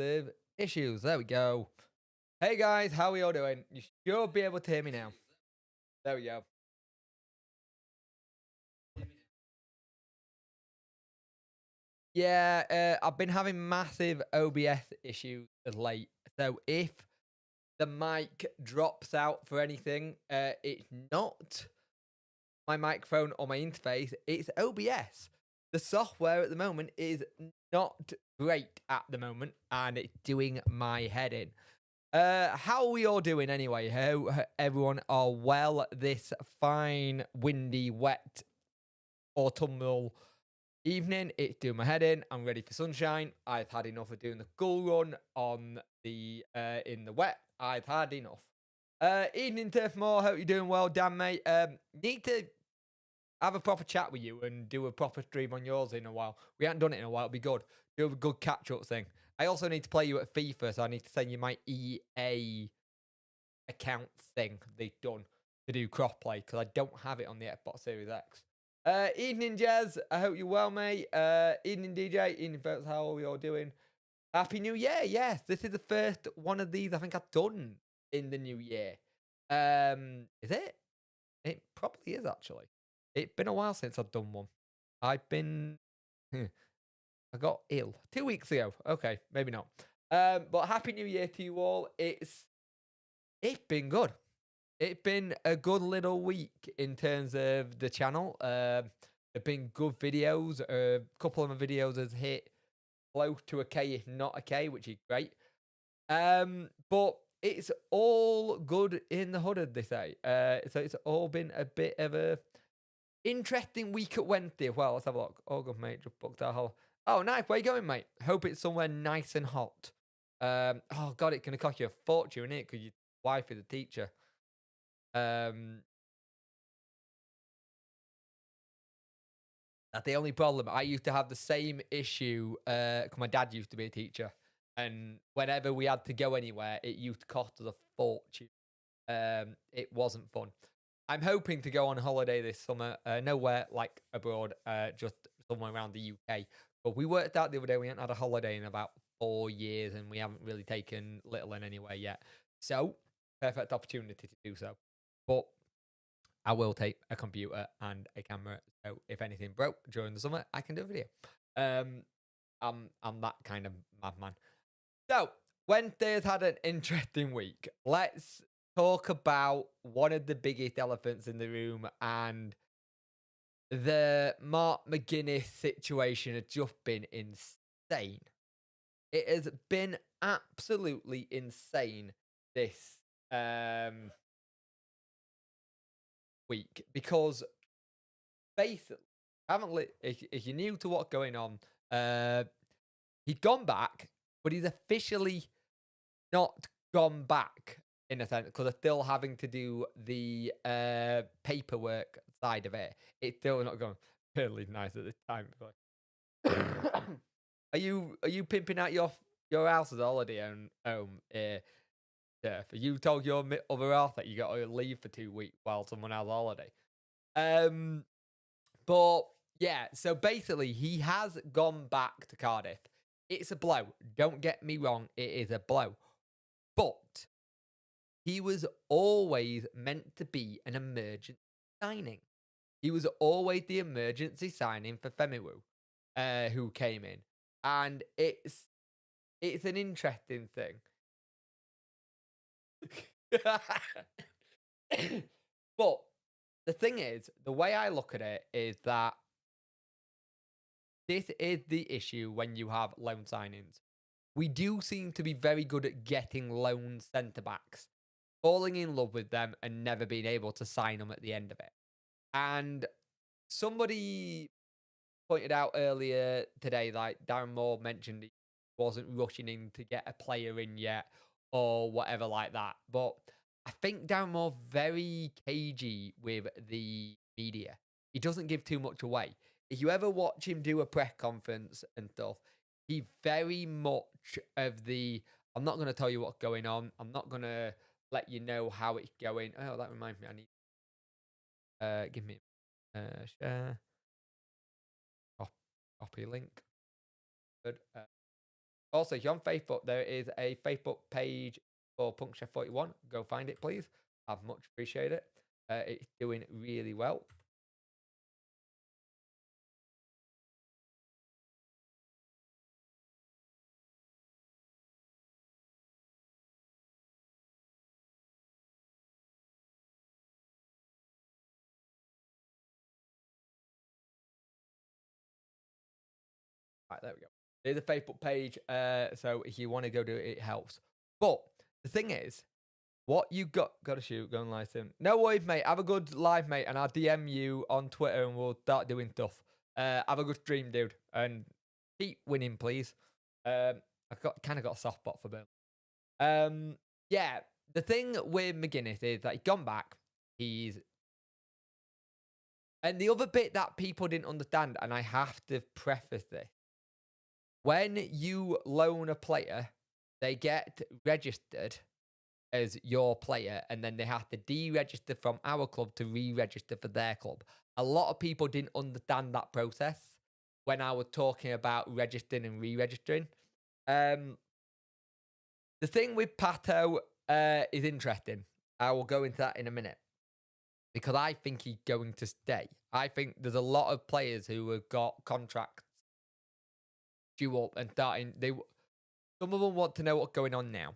massive issues. There we go. Hey guys, how are we all doing? You should be able to hear me now. There we go. Yeah, I've been having massive OBS issues of late. So if the mic drops out for anything, it's not my microphone or my interface, it's OBS. The software at the moment is not great at the moment, and it's doing my head in. How are we all doing anyway? How everyone are well this fine, windy, wet, autumnal evening. It's doing my head in. I'm ready for sunshine. I've had enough of doing the school run on the in the wet. I've had enough. Evening Turfmore, hope you're doing well, Dan mate. Need to have a proper chat with you and do a proper stream on yours in a while. We haven't done it in a while. It'll be good. Do a good catch up thing. I also need to play you at FIFA, so I need to send you my EA account thing they've done to do crossplay because I don't have it on the Xbox Series X. Evening Jez, I hope you're well, mate. Evening DJ, evening folks, how are we all doing? Happy New Year, yes. This is the first one of these I think I've done in the new year. Is it? It probably is actually. It's been a while since I've done one. I've been I got ill 2 weeks ago. Okay, maybe not. But Happy New Year to you all. It's been good. It's been a good little week in terms of the channel. There've been good videos. A couple of my videos has hit close to a K, if not a K, which is great. But it's all good in the hood, they say. So it's all been a bit of a interesting week at Wednesday. Well, let's have a look. Oh, good, mate. Just booked our whole. Oh, nice. Where you going, mate? Hope it's somewhere nice and hot. Oh, God, it's going to cost you a fortune, innit? Because your wife is a teacher. That's the only problem. I used to have the same issue. Cause my dad used to be a teacher, and whenever we had to go anywhere, it used to cost us a fortune. It wasn't fun. I'm hoping to go on holiday this summer. Nowhere like abroad, just somewhere around the UK. But we worked out the other day we haven't had a holiday in about 4 years, and we haven't really taken Little in anywhere yet. So perfect opportunity to do so. But I will take a computer and a camera. So if anything broke during the summer, I can do a video. I'm that kind of madman. So Wednesday has had an interesting week. Let's talk about one of the biggest elephants in the room, and the Mark McGuinness situation has just been insane. It has been absolutely insane this week because basically, if you're new to what's going on, he'd gone back, but he's officially not gone back in a sense because they're still having to do the paperwork side of it. It's still not going fairly nice at this time. Are you pimping out your house as a holiday home? Turf? You told your other half that you got to leave for 2 weeks while someone has a holiday. But yeah, so basically he has gone back to Cardiff. It's a blow. Don't get me wrong, it is a blow. But he was always meant to be an emergency signing. He was always the emergency signing for Femiwu, who came in. And it's an interesting thing. But the thing is, the way I look at it is that this is the issue when you have loan signings. We do seem to be very good at getting loan centre-backs, falling in love with them and never being able to sign them at the end of it. And somebody pointed out earlier today, like Darren Moore mentioned, he wasn't rushing in to get a player in yet or whatever like that. But I think Darren Moore's very cagey with the media. He doesn't give too much away. If you ever watch him do a press conference and stuff, he very much of the, I'm not going to tell you what's going on. I'm not going to let you know how it's going. Oh, that reminds me. I need, give me, share, copy link. Good. Also, if you're on Facebook, there is a Facebook page for Punk Chef 41. Go find it, please. I'd much appreciate it. It's doing really well. Right, there we go. There's a Facebook page. So if you want to go do it, it helps. But the thing is, what you got to shoot, go and live stream. No worries, mate. Have a good live, mate, and I'll DM you on Twitter and we'll start doing stuff. Have a good stream, dude, and keep winning, please. I kind of got a soft spot for Bill. Yeah. The thing with McGuinness is that he's gone back. And the other bit that people didn't understand, and I have to preface this, when you loan a player, they get registered as your player, and then they have to deregister from our club to re-register for their club. A lot of people didn't understand that process when I was talking about registering and re-registering. The thing with Pato is interesting. I will go into that in a minute because I think he's going to stay. I think there's a lot of players who have got contracts due up and starting. Some of them want to know what's going on now.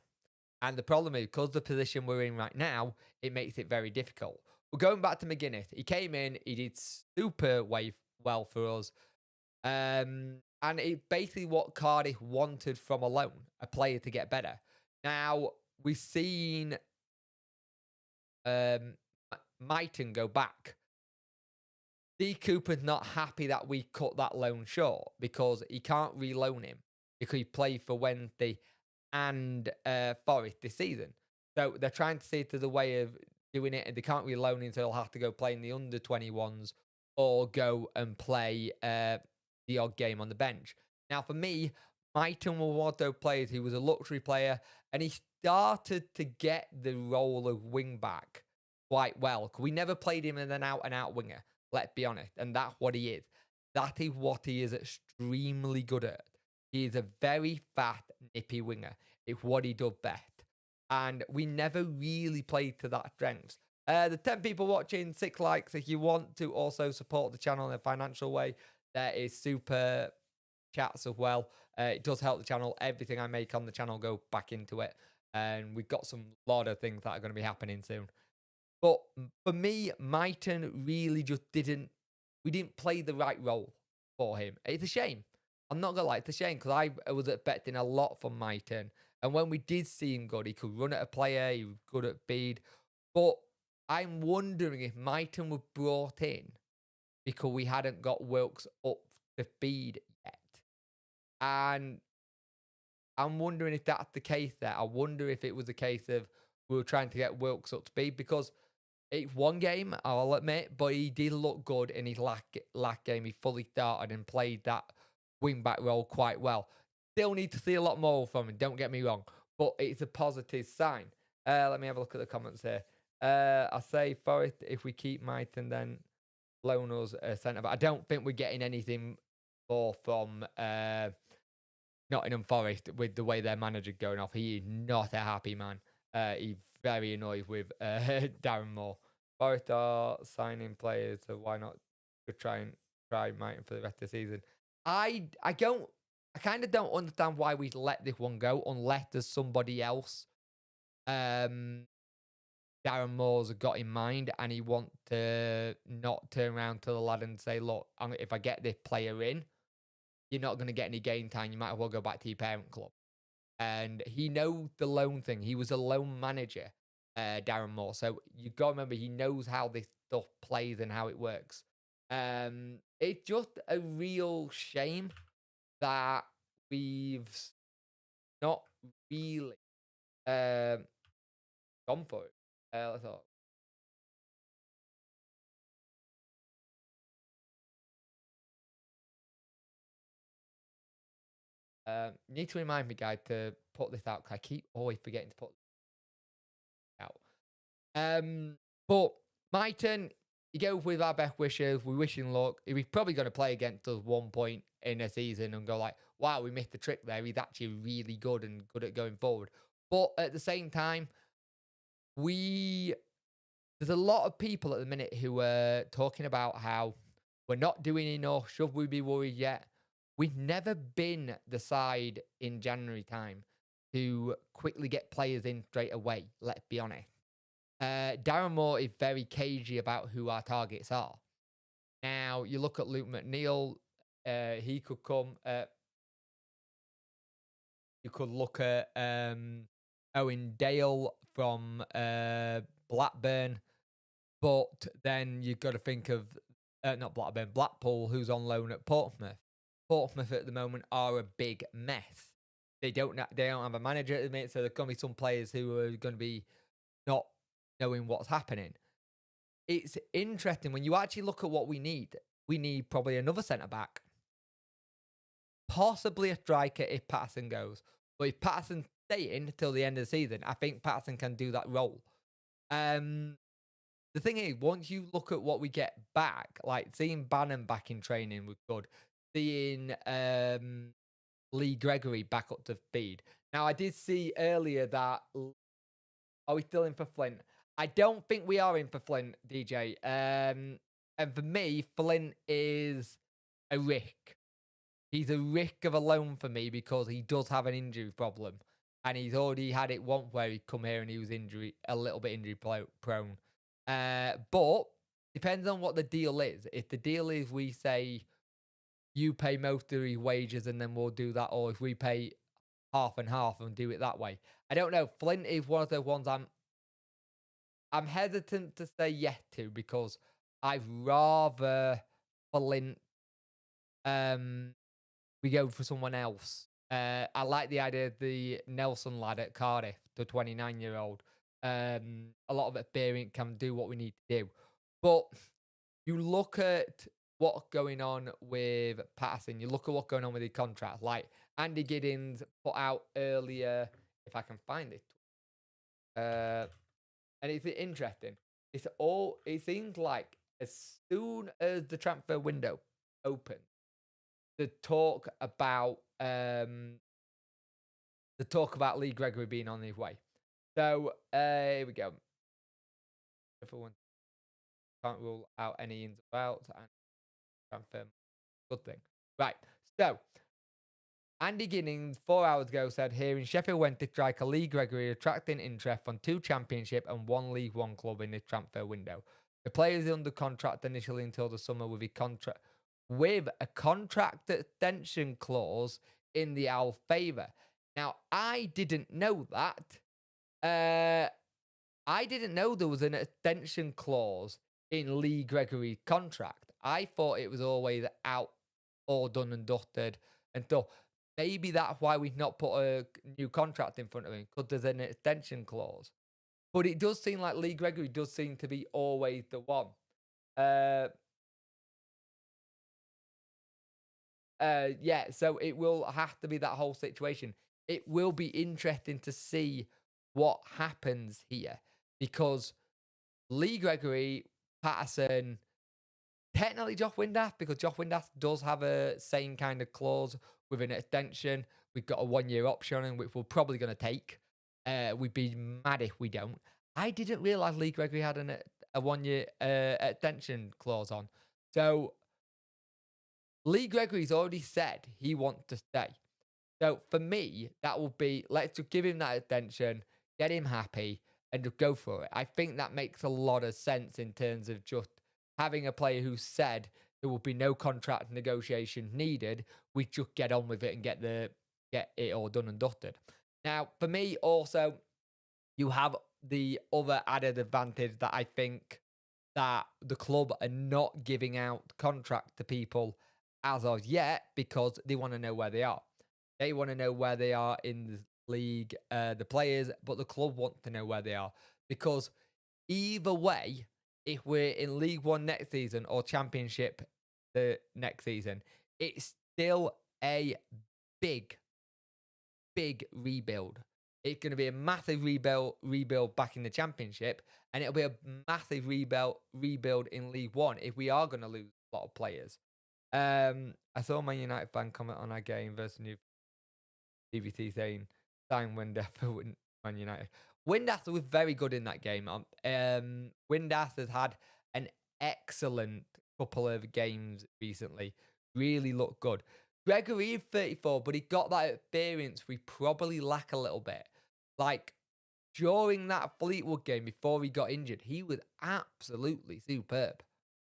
And the problem is, because the position we're in right now, it makes it very difficult. But going back to McGuinness, he came in, he did super well for us. And it's basically what Cardiff wanted from a loan, a player to get better. Now, we've seen Mighton go back. Steve Cooper's not happy that we cut that loan short because he can't re-loan him because he played for Wednesday and Forest this season. So they're trying to see if there's a way of doing it, and they can't re-loan him, so he'll have to go play in the under-21s or go and play the odd game on the bench. Now, for me, Mighton was one of those players who was a luxury player, and he started to get the role of wing-back quite well. We never played him as an out-and-out winger, let's be honest, and that's what he is. That is what he is extremely good at. He is a very fast, nippy winger. It's what he does best. And we never really played to that strength. The 10 people watching, 6 likes. If you want to also support the channel in a financial way, there is super chats as well. It does help the channel. Everything I make on the channel go back into it. And we've got some lot of things that are going to be happening soon. But for me, Mighton really just we didn't play the right role for him. It's a shame. I'm not going to lie, it's a shame because I was expecting a lot from Mighton. And when we did see him good, he could run at a player, he was good at speed. But I'm wondering if Mighton was brought in because we hadn't got Wilkes up to speed yet. And I'm wondering if that's the case there. I wonder if it was a case of we were trying to get Wilkes up to speed because it's one game, I'll admit, but he did look good in his last game. He fully started and played that wing-back role quite well. Still need to see a lot more from him, don't get me wrong, but it's a positive sign. Let me have a look at the comments here. I say Forest, if we keep Mighton, then loan us a centre-back. I don't think we're getting anything more from Nottingham Forest with the way their manager's going off. He is not a happy man. He's very annoyed with Darren Moore. Forest are signing players, so why not try Mighton for the rest of the season? I kind of don't understand why we let this one go unless there's somebody else Darren Moore's got in mind and he wants to not turn around to the lad and say, look, if I get this player in, you're not going to get any game time. You might as well go back to your parent club. And he knows the loan thing. He was a loan manager, Darren Moore. So you've got to remember, he knows how this stuff plays and how it works. It's just a real shame that we've not really gone for it. Let's talk. Need to remind me, guys, to put this out because I keep always forgetting to put it out. But my turn. you go with our best wishes. We wish him luck. He's probably going to play against us one point in a season and go like, wow, we missed the trick there. He's actually really good and good at going forward. But at the same time, there's a lot of people at the minute who are talking about how we're not doing enough. Should we be worried yet? We've never been the side in January time to quickly get players in straight away. Let's be honest. Darren Moore is very cagey about who our targets are. Now, you look at Luke McNeil, he could come. You could look at Owen Dale from Blackburn, but then you've got to think of, not Blackburn, Blackpool, who's on loan at Portsmouth. Portsmouth at the moment are a big mess. They don't have a manager at the minute, so there's going to be some players who are going to be not knowing what's happening. It's interesting when you actually look at what we need. We need probably another centre-back. Possibly a striker if Patterson goes. But if Patterson's staying till the end of the season, I think Patterson can do that role. The thing is, once you look at what we get back, like seeing Bannon back in training was good. Seeing Lee Gregory back up to speed. Now, I did see earlier that... Are we still in for Flint? I don't think we are in for Flint, DJ. And for me, Flint is a risk. He's a risk of a loan for me because he does have an injury problem. And he's already had it once where he'd come here and he was a little bit injury prone. But depends on what the deal is. If the deal is we say you pay most of his wages and then we'll do that, or if we pay half and half and do it that way. I don't know. Flint is one of the ones I'm hesitant to say yes to because I'd rather Flint we go for someone else. I like the idea of the Nelson lad at Cardiff, the 29-year-old. A lot of experience can do what we need to do. But you look at what's going on with Patterson, you look at what's going on with the contract. Like Andy Giddins put out earlier, if I can find it. And it's interesting. It seems like as soon as the transfer window opens, the talk about Lee Gregory being on his way. So here we go. Everyone can't rule out any ins or outs and transfer. Good thing. Right. So Andy Giddings 4 hours ago said here in Sheffield Wednesday striker Lee Gregory attracting interest from 2 Championship and 1 League One club in this transfer window. The player is under contract initially until the summer with a contract extension clause in the Owl favour. Now, I didn't know that. I didn't know there was an extension clause in Lee Gregory's contract. I thought it was always out or done and dusted until maybe that's why we've not put a new contract in front of him, because there's an extension clause. But it does seem like Lee Gregory does seem to be always the one. Yeah, so it will have to be that whole situation. It will be interesting to see what happens here because Lee Gregory, Patterson, technically Josh Windass, because Josh Windass does have a same kind of clause with an extension. We've got a 1-year option on him, which we're probably going to take. We'd be mad if we don't. I didn't realise Lee Gregory had a 1-year extension clause on. So Lee Gregory's already said he wants to stay. So for me, that will be, let's just give him that extension, get him happy, and just go for it. I think that makes a lot of sense in terms of just having a player who said there will be no contract negotiation needed. We just get on with it and get it all done and dusted. Now, for me, also, you have the other added advantage that I think that the club are not giving out contract to people as of yet because they want to know where they are. They want to know where they are in the league, the players, but the club want to know where they are. Because either way, if we're in League One next season or Championship the next season, it's still a big rebuild. It's going to be a massive rebuild back in the Championship, and it'll be a massive rebuild in League One if we are going to lose a lot of players. I saw my United fan comment on our game versus New DVT saying sign Windass for Man United. Windass was very good in that game. Windass has had an excellent couple of games recently. Really looked good. Gregory is 34, but he got that experience we probably lack a little bit. Like, during that Fleetwood game before he got injured, he was absolutely superb.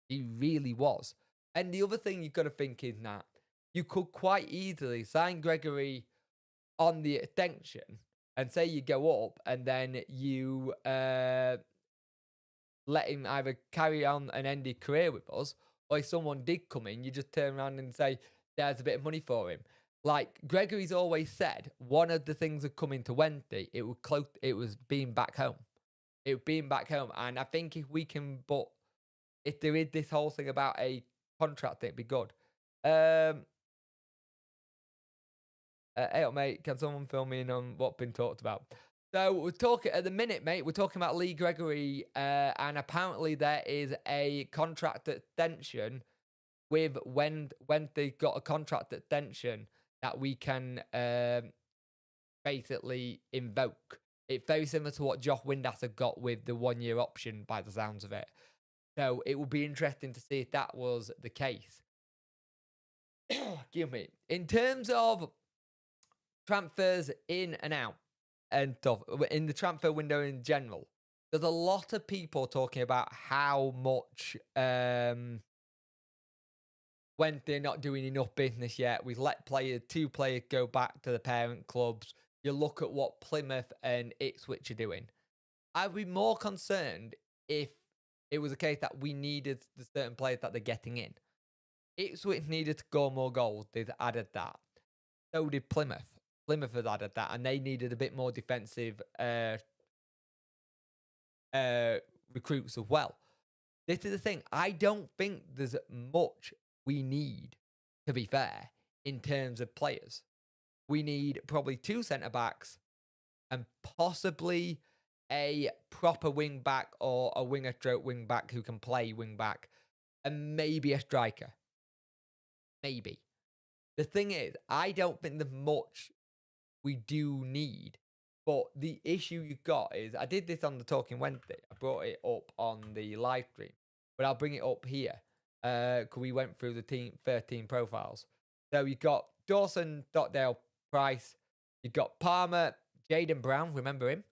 He really was. And the other thing you've got to think is that you could quite easily sign Gregory on the extension and say you go up and then you let him either carry on and end his career with us, or if someone did come in, you just turn around and say, there's a bit of money for him. Like Gregory's always said, one of the things of coming to Wednesday, it was being back home. It was being back home. And I think if we can, but if there is this whole thing about a contract, it'd be good. Hey, mate, can someone fill me in on what's been talked about? So we're talking at the minute, mate. We're talking about Lee Gregory, and apparently there is a contract extension with when they got a contract extension that we can basically invoke. It's very similar to what Josh Windass got with the 1-year option, by the sounds of it. So it will be interesting to see if that was the case. Excuse me. In terms of transfers in and out and stuff, in the transfer window in general, there's a lot of people talking about how much when they're not doing enough business yet. We've let two players go back to the parent clubs. You look at what Plymouth and Ipswich are doing. I'd be more concerned if it was a case that we needed the certain players that they're getting in. Ipswich needed to score more goals. They've added that. So did Plymouth. Plymouth has added that, and they needed a bit more defensive recruits as well. This is the thing. I don't think there's much we need, to be fair, in terms of players. We need probably 2 centre-backs and possibly a proper wing-back or a winger-stroke wing-back who can play wing-back, and maybe a striker. Maybe. The thing is, I don't think there's much we do need. But the issue you've got is, I did this on the Talking Wednesday. I brought it up on the live stream, but I'll bring it up here because we went through the 13 profiles. So you've got Dawson, Stockdale, Price. You've got Palmer, Jaden Brown, remember him.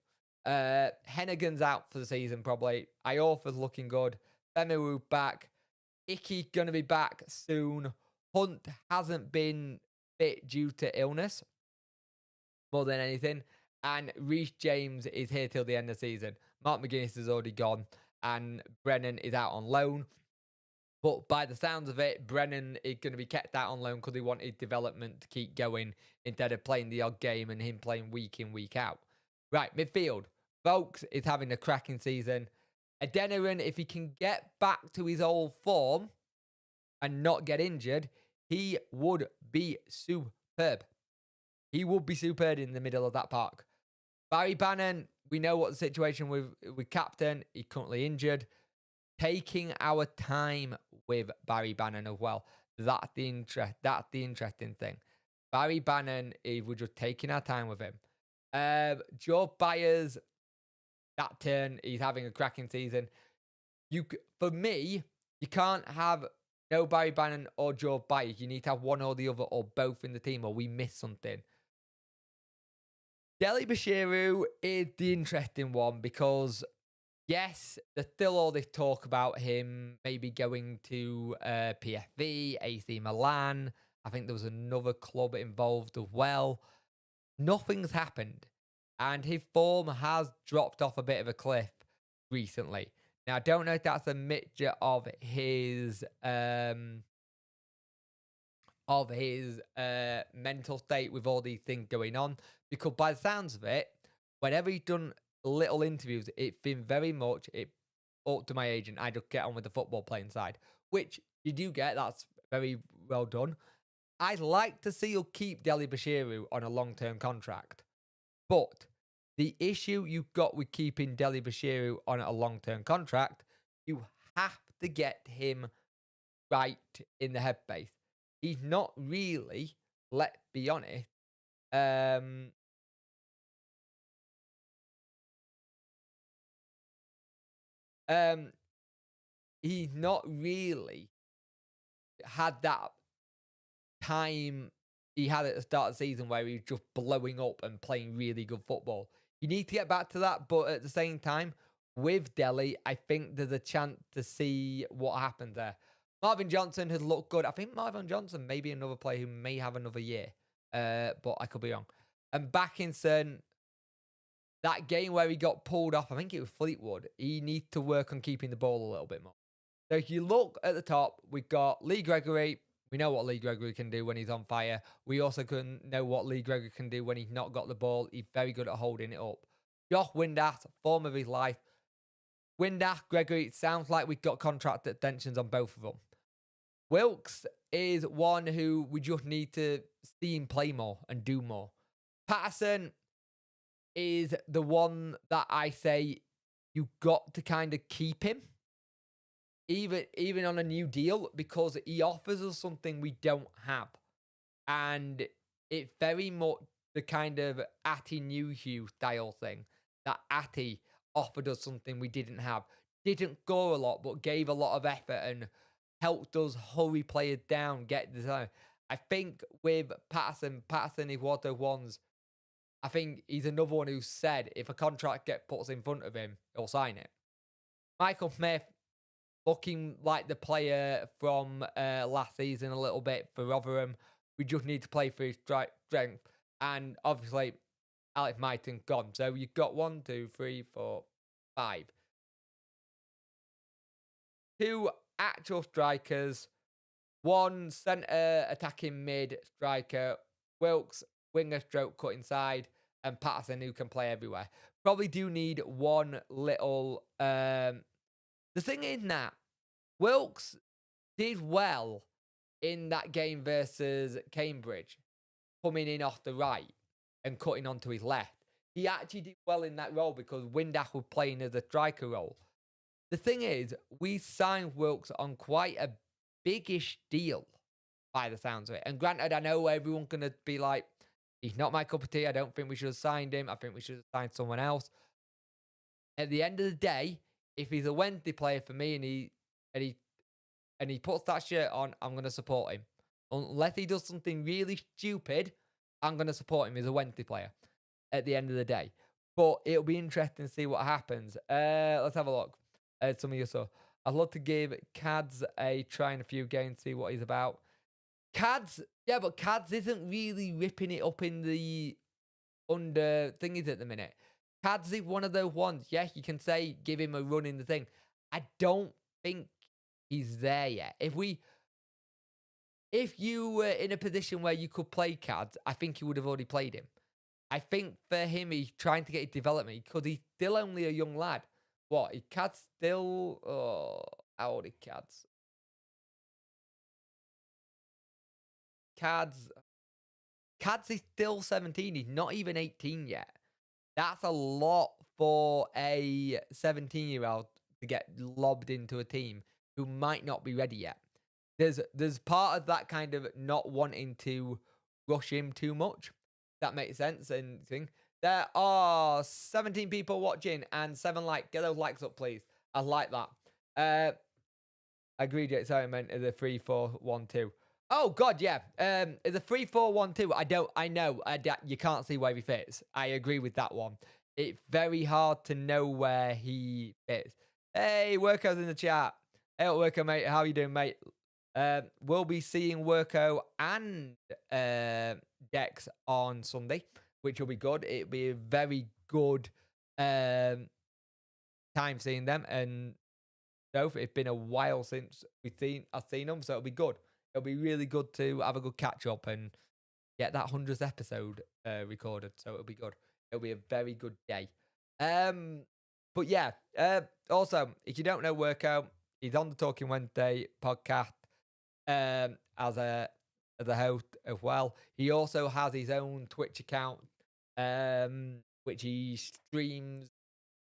Hennigan's out for the season probably. Iorfa's looking good. Femiru back. Icky going to be back soon. Hunt hasn't been fit due to illness more than anything. And Reece James is here till the end of the season. Mark McGuinness is already gone. And Brennan is out on loan. But by the sounds of it, Brennan is going to be kept out on loan because he wanted development to keep going instead of playing the odd game and him playing week in, week out. Right, midfield. Vokes is having a cracking season. Adeniran, if he can get back to his old form and not get injured, he would be superb. He would be superb in the middle of that park. Barry Bannon, we know what the situation with captain. He's currently injured. Taking our time with Barry Bannon as well. That's the interesting thing. Barry Bannon, we're just taking our time with him. Joe Byers, that turn, he's having a cracking season. For me, you can't have no Barry Bannon or Joe Byers. You need to have one or the other or both in the team, or we miss something. Deli Bashiru is the interesting one because, yes, there's still all this talk about him maybe going to PFV, AC Milan. I think there was another club involved as well. Nothing's happened. And his form has dropped off a bit of a cliff recently. Now, I don't know if that's a mixture of his mental state with all these things going on. Because by the sounds of it, whenever he's done little interviews, it's been very much up to my agent. I just get on with the football playing side, which you do get. That's very well done. I'd like to see you keep Deli Bashiru on a long-term contract. But The issue you've got with keeping Deli Bashiru on a long-term contract, you have to get him right in the headspace. He's not really, let's be honest, um, um, he's not really had that time he had at the start of the season where he was just blowing up and playing really good football. You need to get back to that, but at the same time, with Delhi, I think there's a chance to see what happens there. Marvin Johnson has looked good. I think Marvin Johnson may be another player who may have another year, but I could be wrong. And Backinson, that game where he got pulled off, I think it was Fleetwood, he needs to work on keeping the ball a little bit more. So if you look at the top, we've got Lee Gregory. We know what Lee Gregory can do when he's on fire. We also can know what Lee Gregory can do when he's not got the ball. He's very good at holding it up. Josh Windass, form of his life. Windass, Gregory, it sounds like we've got contract extensions on both of them. Wilkes is one who we just need to see him play more and do more. Patterson is the one that I say you got to kind of keep him. Even on a new deal, because he offers us something we don't have. And it's very much the kind of Atty Newhugh style thing. That Atty offered us something we didn't have. Didn't go a lot, but gave a lot of effort and helped us hurry players down, get the time. I think with Patterson is one of the ones, I think he's another one who said if a contract gets put in front of him, he'll sign it. Michael Smith, looking like the player from last season a little bit for Rotherham. We just need to play for his strength. And obviously, Alex Myton gone. So you've got 1, 2, 3, 4, 5. 2 actual strikers. 1 centre attacking mid striker. Wilkes, winger stroke cut inside. And Patterson, who can play everywhere. Probably do need one little... the thing is that Wilkes did well in that game versus Cambridge, coming in off the right and cutting onto his left. He actually did well in that role because Windass was playing as a striker role. The thing is, we signed Wilkes on quite a biggish deal by the sounds of it. And granted, I know everyone's going to be like, he's not my cup of tea. I don't think we should have signed him. I think we should have signed someone else. At the end of the day, if he's a Wednesday player for me and he puts that shirt on, I'm going to support him. Unless he does something really stupid, I'm going to support him as a Wednesday player at the end of the day. But it'll be interesting to see what happens. Let's have a look at some of your stuff. I'd love to give Cads a try in a few games, see what he's about. Cads, yeah, but Cads isn't really ripping it up in the under thingies at the minute. Cads is one of those ones. Yeah, you can say give him a run in the thing. I don't think he's there yet. If you were in a position where you could play Cads, I think you would have already played him. I think for him, he's trying to get his development because he's still only a young lad. What? Cads still... Oh, how old is Cads? Cads is still 17. He's not even 18 yet. That's a lot for a 17-year-old to get lobbed into a team who might not be ready yet. There's part of that kind of not wanting to rush him too much. That makes sense. And thing. There are 17 people watching and 7 likes. Get those likes up, please. I like that. Agreed. Sorry, I meant the 3, 4, 1, 2. Oh God, yeah. The 3, 4, 1, 2. I know. You can't see where he fits. I agree with that one. It's very hard to know where he fits. Hey, Worko's in the chat. Hey, Worko, mate. How you doing, mate? We'll be seeing Worko and Dex on Sunday, which will be good. It'll be a very good time seeing them. And so it's been a while since I've seen them, so it'll be good. It'll be really good to have a good catch up and get that 100th episode recorded. So it'll be good. It'll be a very good day. But yeah. Also, if you don't know Worko, he's on the Talking Wednesday podcast as a host as well. He also has his own Twitch account. which he streams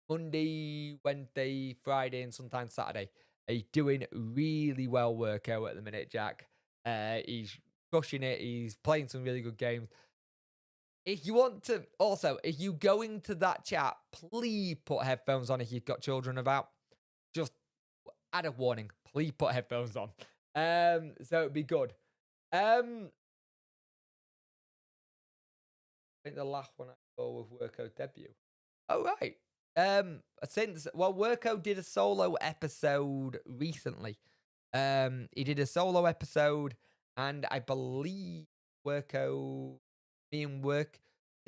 Monday, Wednesday, Friday, and sometimes Saturday. He's doing really well work out at the minute, Jack. He's crushing it. He's playing some really good games. If you want to, also, if you go into that chat, please put headphones on if you've got children about. Just add a warning. Please put headphones on. So it'd be good. I think the last one I saw was Worko debut. Oh, right. Worko did a solo episode recently. He did a solo episode, and I believe Worko, did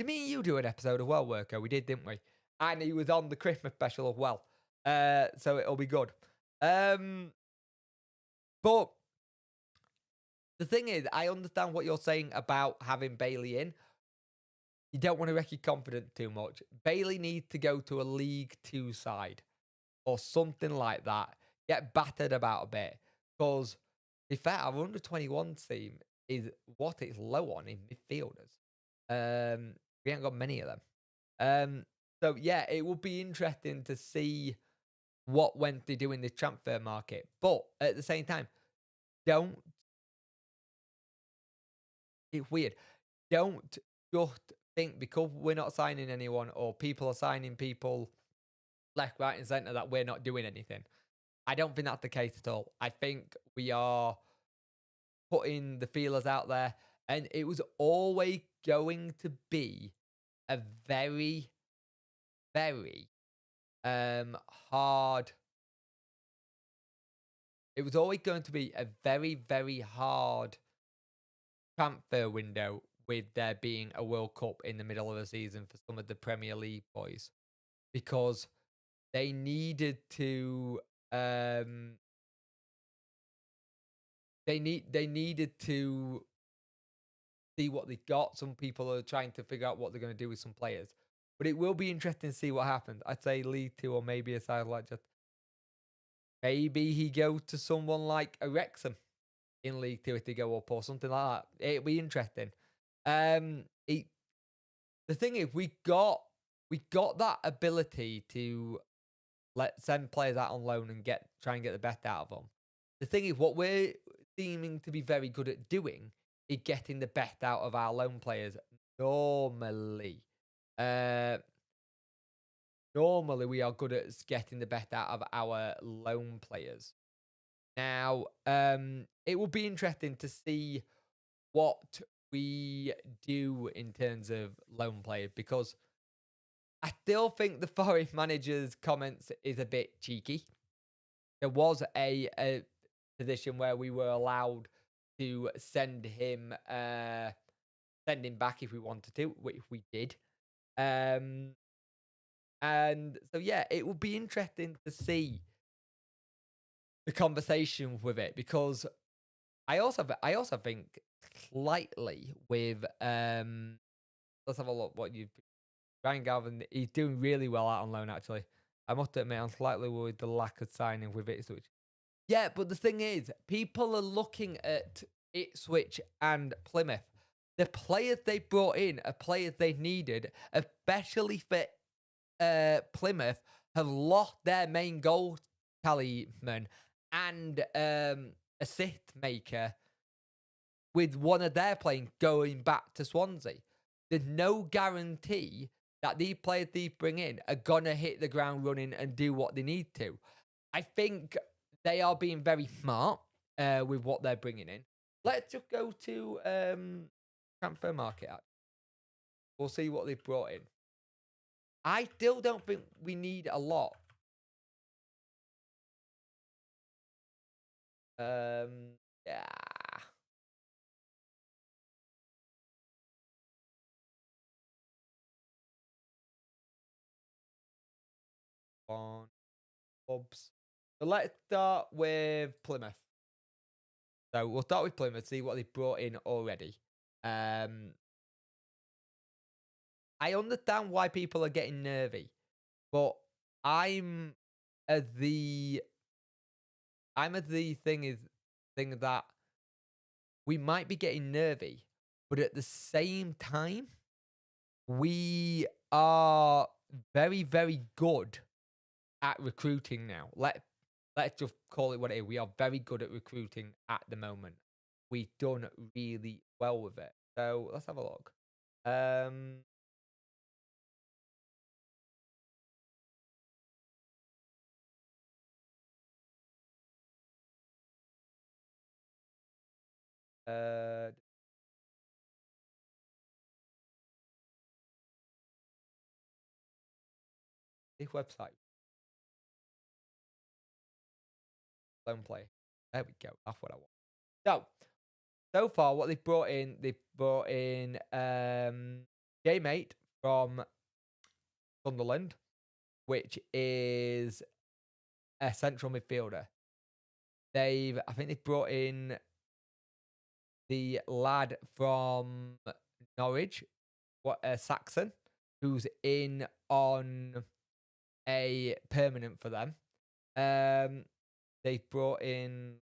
me and you do an episode as well, Worko? We did, didn't we? And he was on the Christmas special as well. So it'll be good. But the thing is, I understand what you're saying about having Bailey in. You don't want to wreck your confidence too much. Bailey needs to go to a League 2 side or something like that. Get battered about a bit. Because, in fact, our under-21 team is what it's low on in midfielders. We ain't got many of them. So, yeah, it will be interesting to see what Wednesday do in the transfer market. But, at the same time, it's weird. Don't just think because we're not signing anyone or people are signing people left, right, and centre that we're not doing anything. I don't think that's the case at all. I think we are putting the feelers out there, and it was always going to be a very, very hard. It was always going to be a very, very hard transfer window with there being a World Cup in the middle of the season for some of the Premier League boys, because they needed to they needed to see what they got. Some people are trying to figure out what they're going to do with some players, but it will be interesting to see what happens. I'd say League 2 or maybe a side like just maybe he goes to someone like a Wrexham in League 2 if they go up or something like that. It'd be interesting. The thing is, we got that ability to send players out on loan and try and get the best out of them. The thing is, what we're seeming to be very good at doing is getting the best out of our loan players. Normally, we are good at getting the best out of our loan players. Now, it will be interesting to see what we do in terms of loan players, because I still think the Forest manager's comments is a bit cheeky. There was a position where we were allowed to send him back if we wanted to, which we did. And so, yeah, it will be interesting to see the conversation with it, because I also think slightly with let's have a look what you've Ryan Galvin, he's doing really well out on loan, actually. I must admit, I'm slightly worried with the lack of signing with Ipswich. Yeah, but the thing is, people are looking at Ipswich and Plymouth. The players they brought in are players they needed, especially for Plymouth, have lost their main goal tallyman and assist maker with one of their playing going back to Swansea. There's no guarantee that these players they bring in are going to hit the ground running and do what they need to. I think they are being very smart with what they're bringing in. Let's just go to transfer market. We'll see what they've brought in. I still don't think we need a lot. Yeah. On clubs. So let's start with Plymouth. So we'll start with Plymouth, see what they've brought in already. I understand why people are getting nervy, but I'm at the thing that we might be getting nervy, but at the same time, we are very, very good at recruiting now. Let's just call it what it is. We are very good at recruiting at the moment. We've done really well with it. So let's have a look. Um, uh, this website, don't play. There we go. That's what I want. So far, what they've brought in J-Mate from Sunderland, which is a central midfielder. I think they've brought in the lad from Norwich, Saxon, who's in on a permanent for them. They've brought in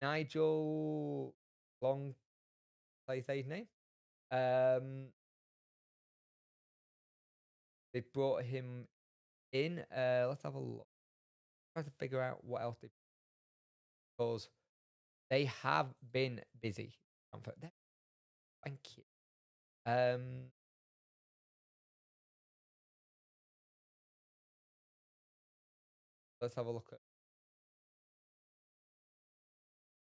Nigel Long, say his name. They've brought him in. Let's have a look. Try to figure out what else because they have been busy. Thank you. Let's have a look at.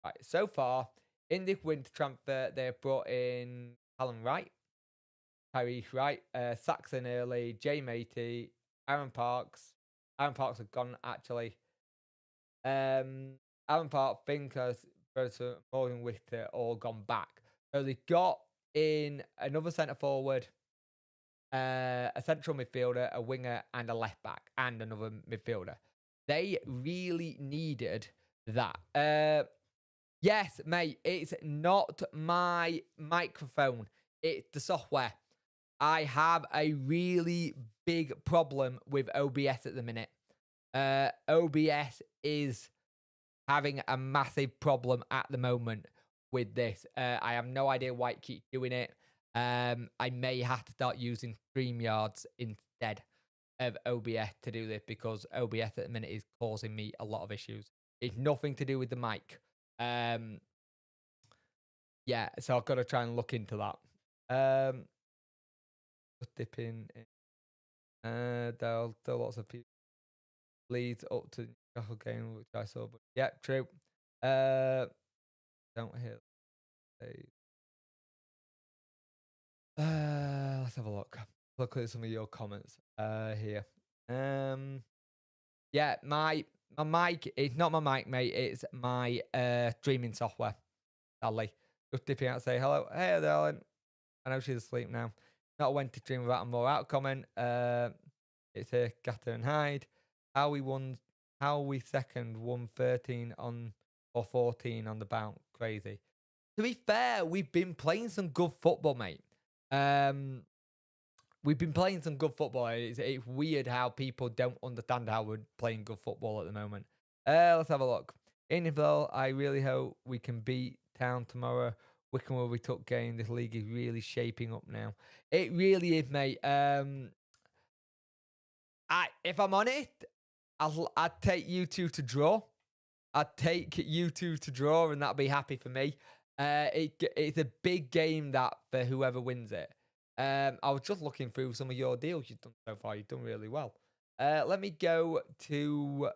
Right, so far in this winter transfer, they have brought in Callum Wright, Tyrese Wright, Saxon Early, Jay Matey, Aaron Parks. Aaron Parks have gone actually. Aaron Park, Finkers, Morgan Wichter all gone back. So they got in another centre forward, a central midfielder, a winger, and a left back, and another midfielder. They really needed that. Yes, mate, it's not my microphone, it's the software. I have a really big problem with OBS at the minute. OBS is having a massive problem at the moment with this. I have no idea why it keeps doing it. I may have to start using StreamYards instead of OBS to do this because OBS at the minute is causing me a lot of issues. It's nothing to do with the mic. Yeah, so I've got to try and look into that. Just dip in. There are lots of people leads up to the Newcastle game, which I saw. But yeah, true. Don't hear. Let's have a look. Look at some of your comments here. Yeah, my mic. It's not my mic, mate. It's my streaming software. Sadly, just dipping out and say hello. Hey, darling. I know she's asleep now. Not when to dream about a more out comment. It's here, Gatter and Hyde. How we second won 13 on or 14 on the bounce. Crazy. To be fair, we've been playing some good football, mate. We've been playing some good football. It's weird how people don't understand how we're playing good football at the moment. Let's have a look. Inneville, I really hope we can beat Town tomorrow. Wickham will be tough game. This league is really shaping up now. It really is, mate. If I'm honest, I'd take you two to draw. I'd take you two to draw, and that'd be happy for me. It's a big game that for whoever wins it. I was just looking through some of your deals you've done so far. You've done really well. Let me go to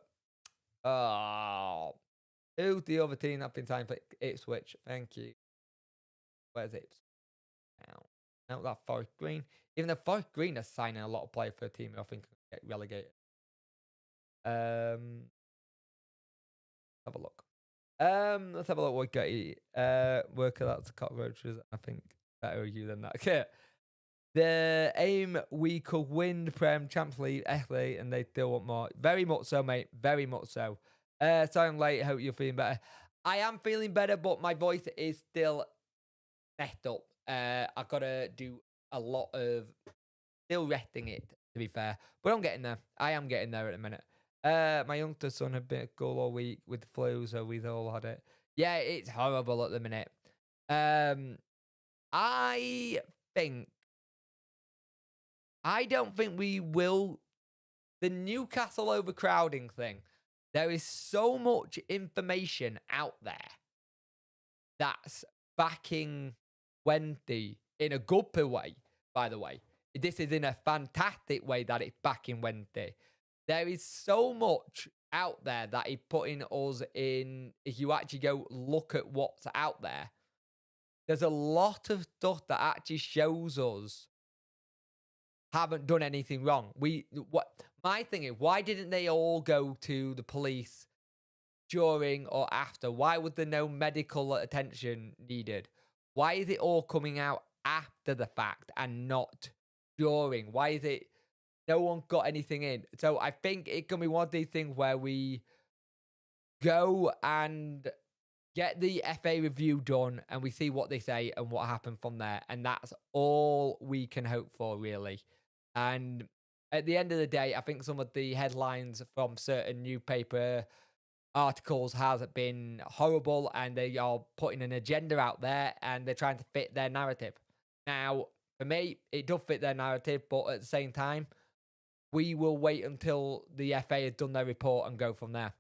who's the other team that's been signed for Ipswich? Thank you. Where's Ipswich now? No, that Forest Green. Even though Forest Green is signing a lot of players for a team, I think get relegated. Have a look. Let's have a look. What worker that's cockroaches. I think better you than that. Okay. The aim we could win the Prem Champions League, FA, and they still want more. Very much so, mate. Very much so. Sorry I'm late. Hope you're feeling better. I am feeling better, but my voice is still messed up. I've got to do a lot of still resting it, to be fair. But I'm getting there. I am getting there at the minute. My youngest son had been at goal all week with the flu, so we've all had it. Yeah, it's horrible at the minute. I think I don't think we will. The Newcastle overcrowding thing. There is so much information out there that's backing Wednesday in a good way, by the way. This is in a fantastic way that it's backing Wednesday. There is so much out there that is putting us in. If you actually go look at what's out there, there's a lot of stuff that actually shows us haven't done anything wrong. What my thing is, why didn't they all go to the police during or after? Why was there no medical attention needed? Why is it all coming out after the fact and not during? Why is it no one got anything in? So I think it can be one of these things where we go and get the FA review done and we see what they say and what happened from there. And that's all we can hope for, really. And at the end of the day, I think some of the headlines from certain newspaper articles has been horrible, and they are putting an agenda out there and they're trying to fit their narrative. Now, for me, it does fit their narrative, but at the same time, we will wait until the FA has done their report and go from there.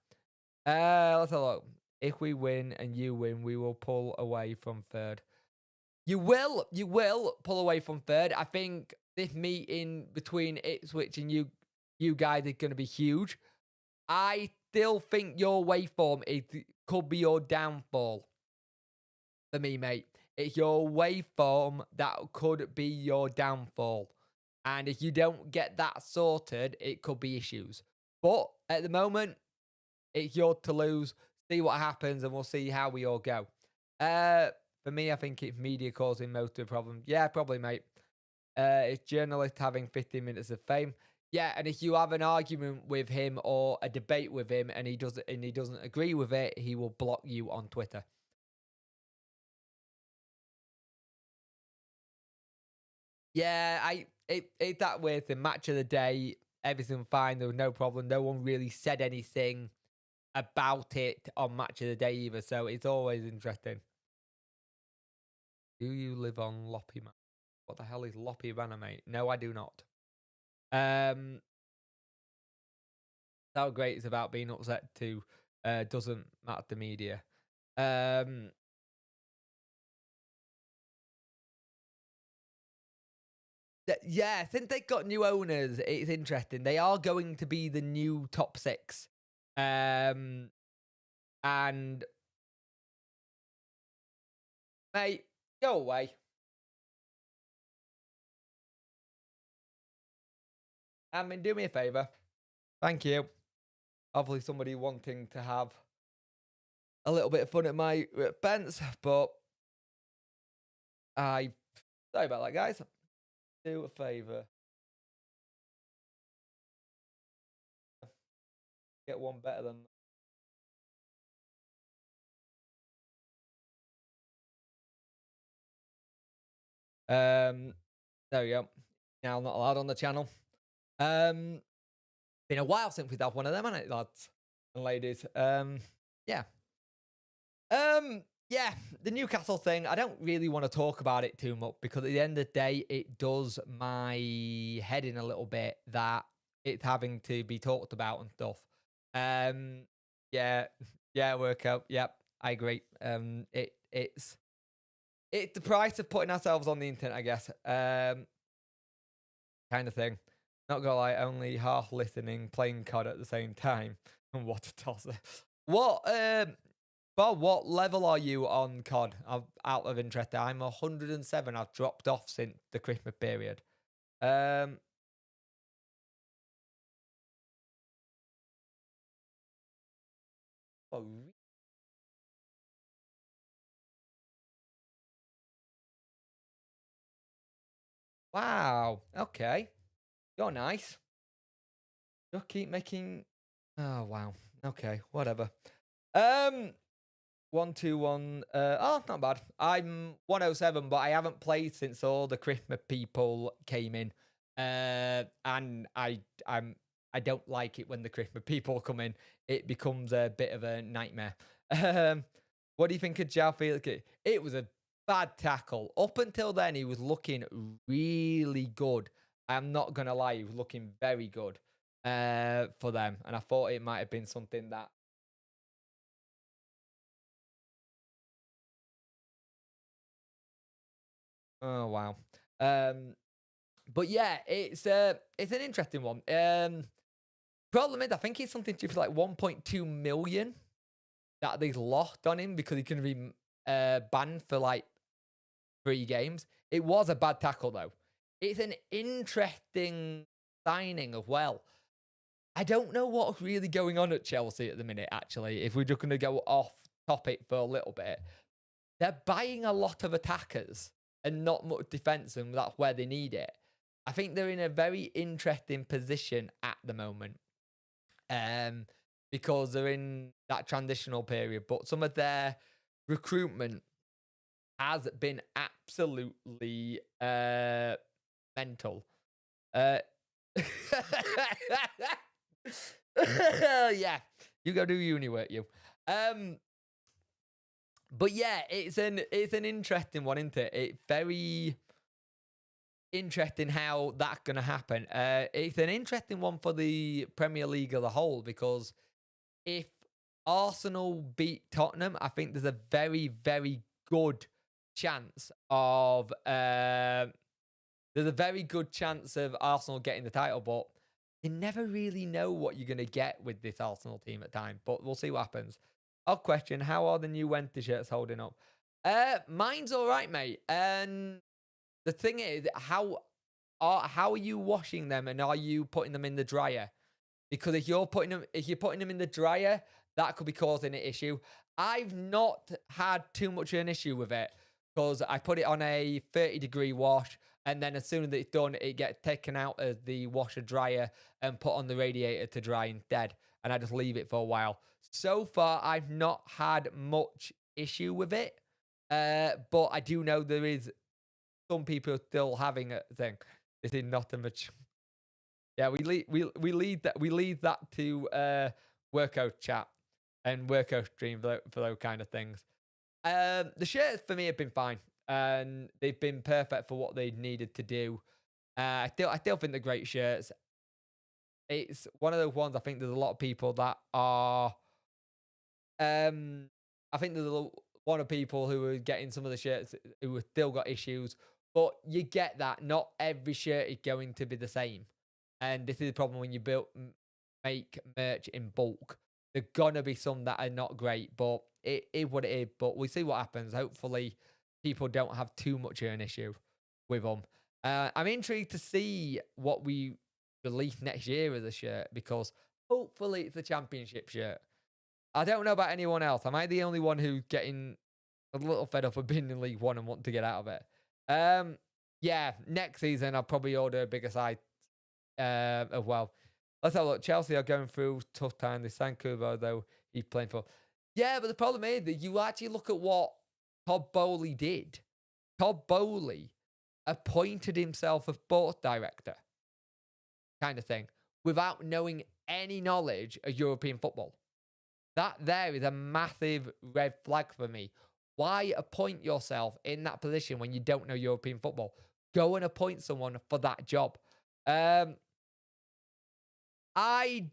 Let's have a look. If we win and you win, we will pull away from third. You will pull away from third. I think this meeting between Ipswich and you guys is going to be huge. I still think your waveform could be your downfall for me, mate. It's your waveform that could be your downfall. And if you don't get that sorted, it could be issues. But at the moment, it's yours to lose. See what happens, and we'll see how we all go. For me, I think it's media causing most of the problem. Yeah, probably, mate. It's journalists having 15 minutes of fame. Yeah, and if you have an argument with him or a debate with him and he doesn't agree with it, he will block you on Twitter. Yeah, it's that weird thing. Match of the day, everything fine. There was no problem. No one really said anything about it on Match of the Day either, so it's always interesting. Do you live on Loppy Man? What the hell is Loppy Ranamate? No, I do not. How great it's about being upset to doesn't matter to media. Yeah, since they got new owners, it's interesting. They are going to be the new top six. And mate, go away. I mean, do me a favour. Thank you. Obviously, somebody wanting to have a little bit of fun at my expense, but sorry about that, guys. Do a favour. Get one better than. There we go. Now not allowed on the channel. Been a while since we've had one of them, hasn't it, lads and ladies? Yeah. Yeah, the Newcastle thing, I don't really want to talk about it too much because at the end of the day, it does my head in a little bit that it's having to be talked about and stuff. Yeah, workout. Yep, I agree. It's the price of putting ourselves on the internet, I guess. Kind of thing. Not gonna lie, only half listening, playing COD at the same time. And what a tosser. What Bob, what level are you on COD? Out of interest, I'm 107. I've dropped off since the Christmas period. Oh, wow. Okay. You're nice. You'll keep making. Oh wow. Okay. Whatever. 121. Oh, not bad. I'm 107, but I haven't played since all the Christmas people came in. And I don't like it when the Christmas people come in. It becomes a bit of a nightmare. What do you think of Jao Felix? It was a bad tackle. Up until then, he was looking really good. I'm not going to lie, he was looking very good for them. And I thought it might have been something that. Oh, wow. Um, but yeah, it's an interesting one. Problem is, I think it's something to for like 1.2 million that they lost on him because he can be banned for like 3 games. It was a bad tackle though. It's an interesting signing as well. I don't know what's really going on at Chelsea at the minute, actually, if we're just going to go off topic for a little bit. They're buying a lot of attackers and not much defence, and that's where they need it. I think they're in a very interesting position at the moment because they're in that transitional period, but some of their recruitment has been absolutely mental. Uh, yeah, you go do uni work, you. But yeah, it's an interesting one, isn't it? It's very interesting how that's going to happen. It's an interesting one for the Premier League as a whole because if Arsenal beat Tottenham, I think there's a very, very good chance of there's a very good chance of Arsenal getting the title, but you never really know what you're going to get with this Arsenal team at time. But we'll see what happens. Odd question: how are the new Wednesday shirts holding up? Mine's all right, mate. And the thing is, how are you washing them, and are you putting them in the dryer? Because if you're putting them in the dryer, that could be causing an issue. I've not had too much of an issue with it because I put it on a 30-degree wash, and then as soon as it's done, it gets taken out of the washer dryer and put on the radiator to dry instead, and I just leave it for a while. So far, I've not had much issue with it, but I do know there is some people still having a thing. This is not a mature. Yeah, we lead that to workout chat and workout stream for those kind of things. The shirts for me have been fine, and they've been perfect for what they needed to do. I still think they're great shirts. It's one of those ones. I think there's a lot of people that are. I think there's one of people who are getting some of the shirts who have still got issues, but you get that not every shirt is going to be the same. And this is the problem when you make merch in bulk. There's gonna be some that are not great, but it is what it is. But we'll see what happens. Hopefully, people don't have too much of an issue with them. I'm intrigued to see what we release next year as a shirt because hopefully it's a championship shirt. I don't know about anyone else. Am I the only one who's getting a little fed up of being in League One and want to get out of it? Yeah, next season I'll probably order a bigger size as well. Let's have a look. Chelsea are going through tough time. They signed Kubo, though he's playing for. Yeah, but the problem is that you actually look at what Todd Bowley did. Todd Bowley appointed himself a sports director, kind of thing, without knowing any knowledge of European football. That there is a massive red flag for me. Why appoint yourself in that position when you don't know European football? Go and appoint someone for that job. I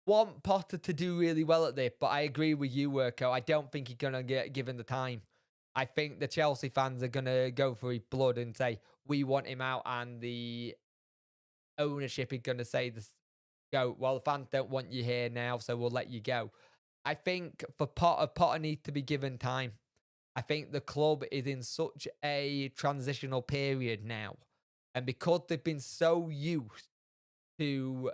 want Potter to do really well at this, but I agree with you, Worko. I don't think he's going to get given the time. I think the Chelsea fans are going to go for his blood and say, we want him out, and the ownership is going to say, go, well, the fans don't want you here now, so we'll let you go. I think for Potter needs to be given time. I think the club is in such a transitional period now. And because they've been so used to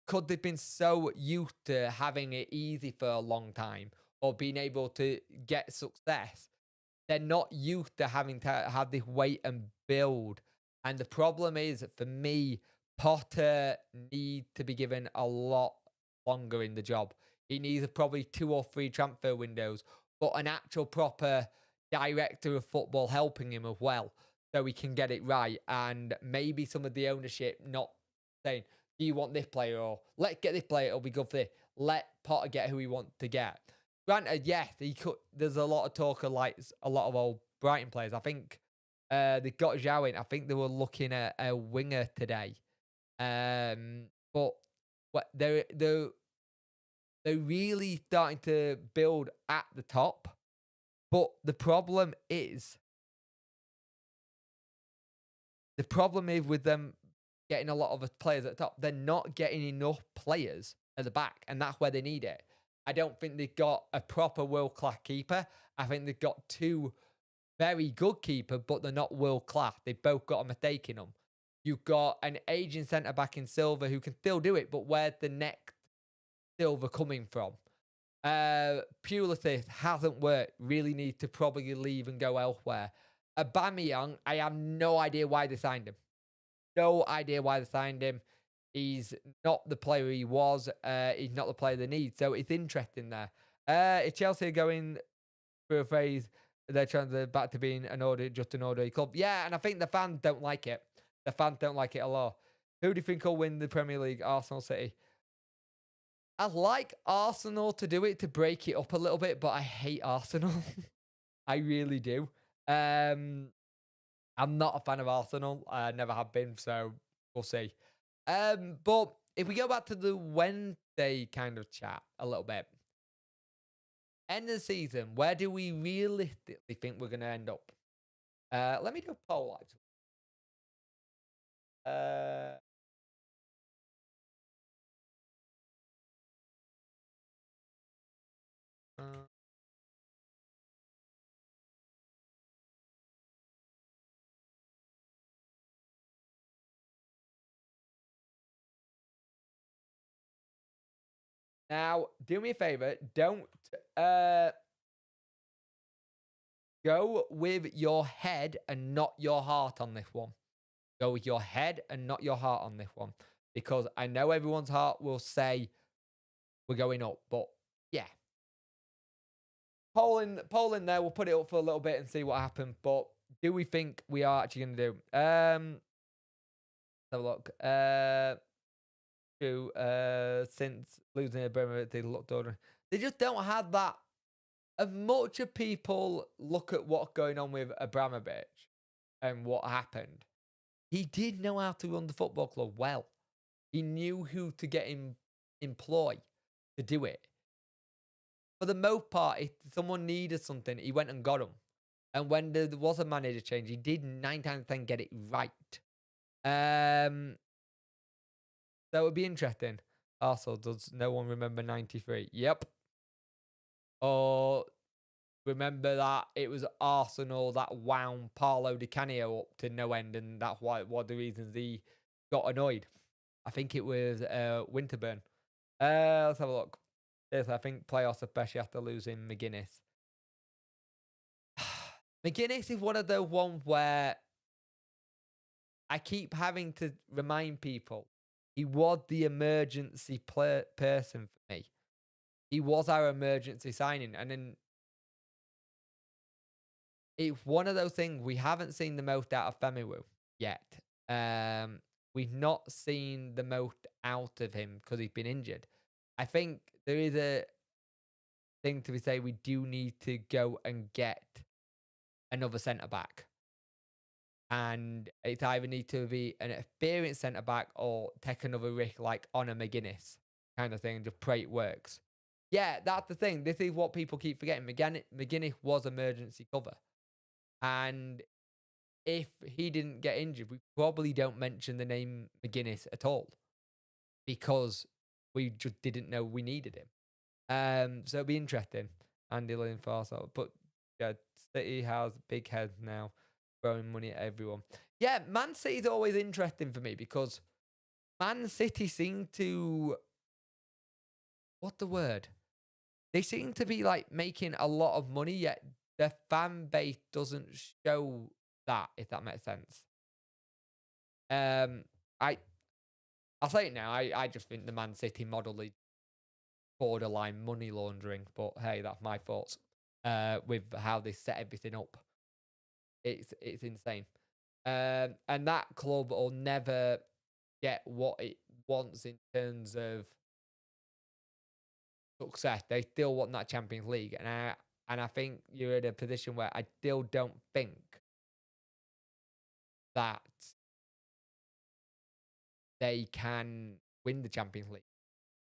could they've been so used to having it easy for a long time or being able to get success, they're not used to having to have this wait and build. And the problem is, for me, Potter needs to be given a lot longer in the job. He needs probably 2 or 3 transfer windows, but an actual proper director of football helping him as well, so he can get it right. And maybe some of the ownership not saying, do you want this player? Or let's get this player, it'll be good for this. Let Potter get who he wants to get. Granted, yes, he could. There's a lot of talk of like a lot of old Brighton players. I think they got Zhao in. I think they were looking at a winger today. But what they're really starting to build at the top. But the problem is with them getting a lot of the players at the top. They're not getting enough players at the back, and that's where they need it. I don't think they've got a proper world class keeper. I think they've got two very good keeper, but they're not world class. They've both got a mistake in them. You've got an aging centre back in Silva who can still do it, but where's the next Silva coming from? Pulisic hasn't worked. Really need to probably leave and go elsewhere. Aubameyang, I have no idea why they signed him. No idea why they signed him. He's not the player he was. He's not the player they need. So it's interesting there. If Chelsea are going through a phase, they're trying to back to being just an ordinary club. Yeah, and I think the fans don't like it. The fans don't like it a lot. Who do you think will win the Premier League? Arsenal, City? I like Arsenal to do it, to break it up a little bit, but I hate Arsenal. I really do. I'm not a fan of Arsenal. I never have been, so we'll see. But if we go back to the Wednesday kind of chat a little bit, end of the season, where do we realistically think we're going to end up? Let me do a poll, actually. Uh, uh, now, do me a favor. Don't go with your head and not your heart on this one. Go with your head and not your heart on this one. Because I know everyone's heart will say we're going up. But yeah. Polling there. We'll put it up for a little bit and see what happens. But do we think we are actually going to do? Let's have a look. Since losing a Bremer, they looked older. They just don't have that. As much as people look at what's going on with Abramovich and what happened, he did know how to run the football club well. He knew who to get him employ to do it. For the most part, if someone needed something, he went and got them. And when there was a manager change, he did 9 times out of 10 get it right. So it would be interesting. Also, does no one remember 93? Yep. Or remember that it was Arsenal that wound Paolo Di Canio up to no end, and that's why one of the reasons he got annoyed. I think it was Winterburn. Let's have a look. Yes, I think playoffs, especially after losing McGuinness. McGuinness is one of those ones where I keep having to remind people he was the emergency person for me. He was our emergency signing. And then it's one of those things we haven't seen the most out of Femiwu yet. We've not seen the most out of him because he's been injured. I think there is a thing to be say we do need to go and get another centre back. And it either need to be an experienced centre back or take another risk like on a McGuinness kind of thing and just pray it works. Yeah, that's the thing. This is what people keep forgetting. McGuinness was emergency cover. And if he didn't get injured, we probably don't mention the name McGuinness at all because we just didn't know we needed him. So it'll be interesting. Andy Lynn Farsal. But yeah, City has big heads now, throwing money at everyone. Yeah, Man City's always interesting for me because Man City seem to, what's the word? They seem to be like making a lot of money, yet their fan base doesn't show that, if that makes sense. I'll say it now. I just think the Man City model is borderline money laundering, but hey, that's my thoughts. With how they set everything up, it's insane. And that club will never get what it wants in terms of success. They still want that Champions League, and I think you're in a position where I still don't think that they can win the Champions League.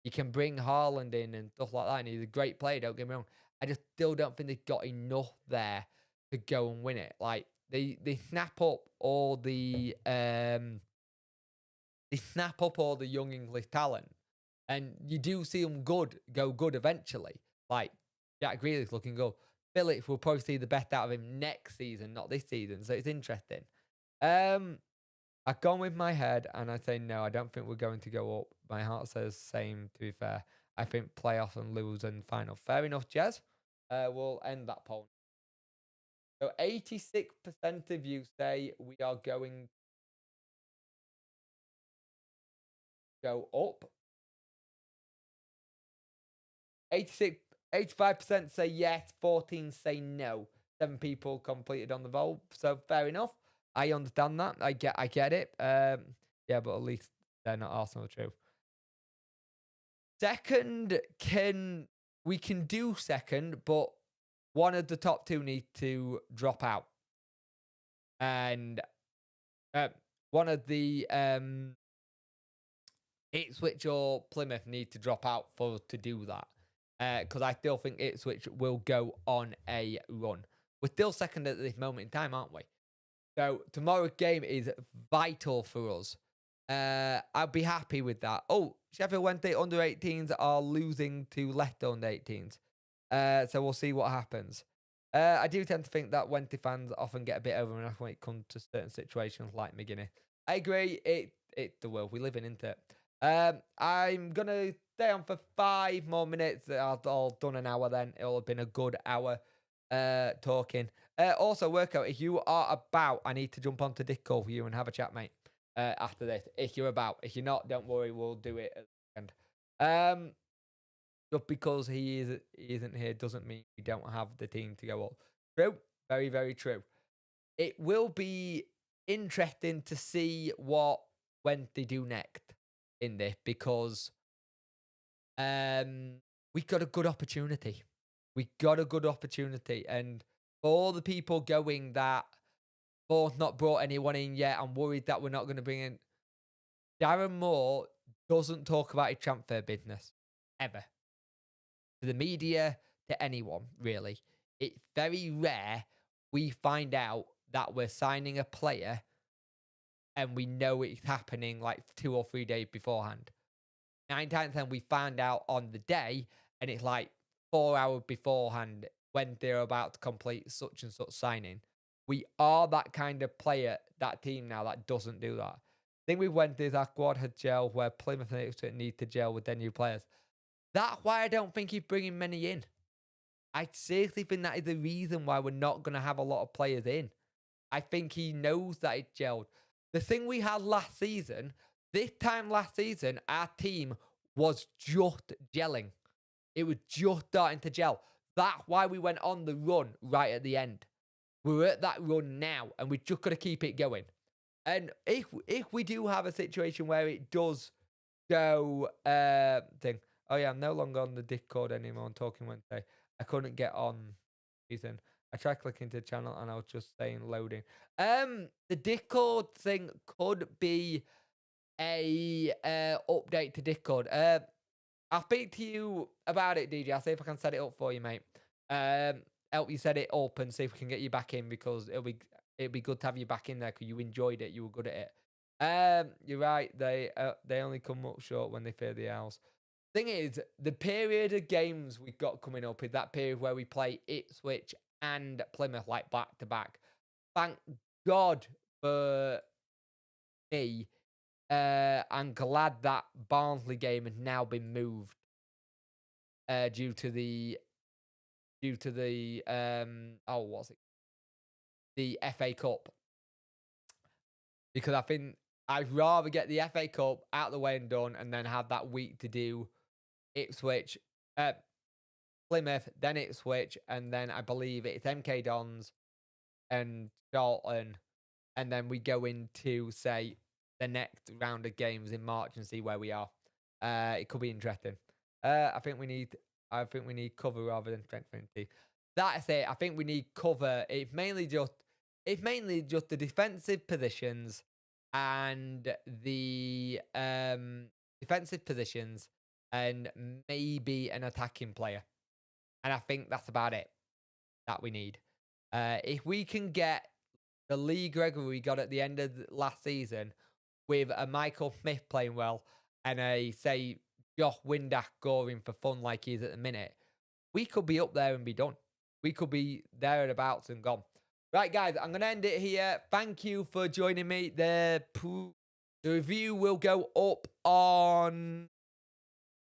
You can bring Haaland in and stuff like that, and he's a great player, don't get me wrong. I just still don't think they've got enough there to go and win it. Like they snap up all the young English talent, and you do see them go good eventually. Like Jack Grealish looking good. Phillips will probably see the best out of him next season, not this season. So it's interesting. I've gone with my head and I say no, I don't think we're going to go up. My heart says same, to be fair. I think playoff and lose and final. Fair enough, Jez. We'll end that poll. So 86% of you say we are going to go up. 85% say yes, 14 say no. 7 people completed on the vote. So fair enough. I understand that. I get it. Yeah, but at least they're not Arsenal, true. Second, we can do second, but one of the top 2 need to drop out. And one of the Ipswich or Plymouth need to drop out for us to do that. Because I still think Ipswich will go on a run. We're still second at this moment in time, aren't we? So tomorrow's game is vital for us. I'll be happy with that. Oh, Sheffield Wednesday under 18s are losing to Leicester under 18s. So we'll see what happens. I do tend to think that Wednesday fans often get a bit overreacted when it comes to certain situations like McGuinness. I agree. It's the world we live in, isn't it? I'm going to stay on for 5 more minutes. I've all done an hour then. It'll have been a good hour talking. Also, workout, if you are about, I need to jump onto Discord for you and have a chat, mate, after this. If you're about. If you're not, don't worry, we'll do it at the end. Just because he isn't here doesn't mean we don't have the team to go up. True. Very, very true. It will be interesting to see what Wednesday do next in this, because we got a good opportunity. And for all the people going that Moore's not brought anyone in yet, I'm worried that we're not going to bring in. Darren Moore doesn't talk about his transfer business ever. To the media, to anyone, really. It's very rare we find out that we're signing a player and we know it's happening like 2 or 3 days beforehand. 9 times 10 we find out on the day, and it's like 4 hours beforehand when they're about to complete such and such signing. We are that kind of player, that team now, that doesn't do that. I think we went this, our squad had gel where Plymouth and Ipswich need to gel with their new players. That's why I don't think he's bringing many in. I seriously think that is the reason why we're not going to have a lot of players in. I think he knows that it's gelled. The thing we had last season, this time last season, our team was just gelling. It was just starting to gel. That's why we went on the run right at the end. We're at that run now, and we've just got to keep it going. And if we do have a situation where it does go thing. Oh yeah, I'm no longer on the Discord anymore on Talking Wednesday. I couldn't get on reason. I tried clicking to the channel and I was just saying loading. The Discord thing could be a update to Discord. I'll speak to you about it, DJ. I'll see if I can set it up for you, mate. Help you set it up and see if we can get you back in, because it'll be good to have you back in there because you enjoyed it. You were good at it. You're right. They only come up short when they fear the owls. Thing is, the period of games we've got coming up is that period where we play Ipswich and Plymouth like back to back. Thank God for me. I'm glad that Barnsley game has now been moved due to the the FA Cup, because I think I'd rather get the FA Cup out of the way and done, and then have that week to do Ipswich, Plymouth, then Ipswich, and then I believe it's MK Dons and Charlton, and then we go into, say, the next round of games in March and see where we are. It could be interesting. I think we need I think we need cover rather than strengthening team. That's it. I think we need cover. It's mainly just the defensive positions and the defensive positions and maybe an attacking player. And I think that's about it that we need. If we can get the league regular we got at the end of last season with a Michael Smith playing well and a, say, Josh Windass scoring for fun like he is at the minute, we could be up there and be done. We could be there and abouts and gone. Right, guys, I'm going to end it here. Thank you for joining me. The review will go up on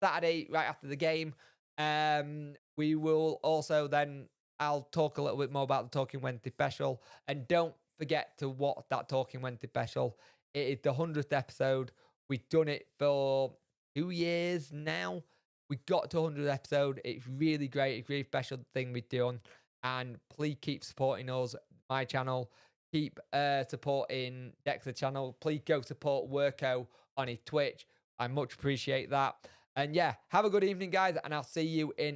Saturday, right after the game. We will also then, I'll talk a little bit more about the Talking Wednesday special. And don't forget to watch that Talking Wednesday special. It is the 100th episode. We've done it for 2 years now. We got to 100th episode. It's really great. It's a really special thing we've done. And please keep supporting us, my channel. Keep supporting Dexter's channel. Please go support Worko on his Twitch. I much appreciate that. And yeah, have a good evening, guys. And I'll see you in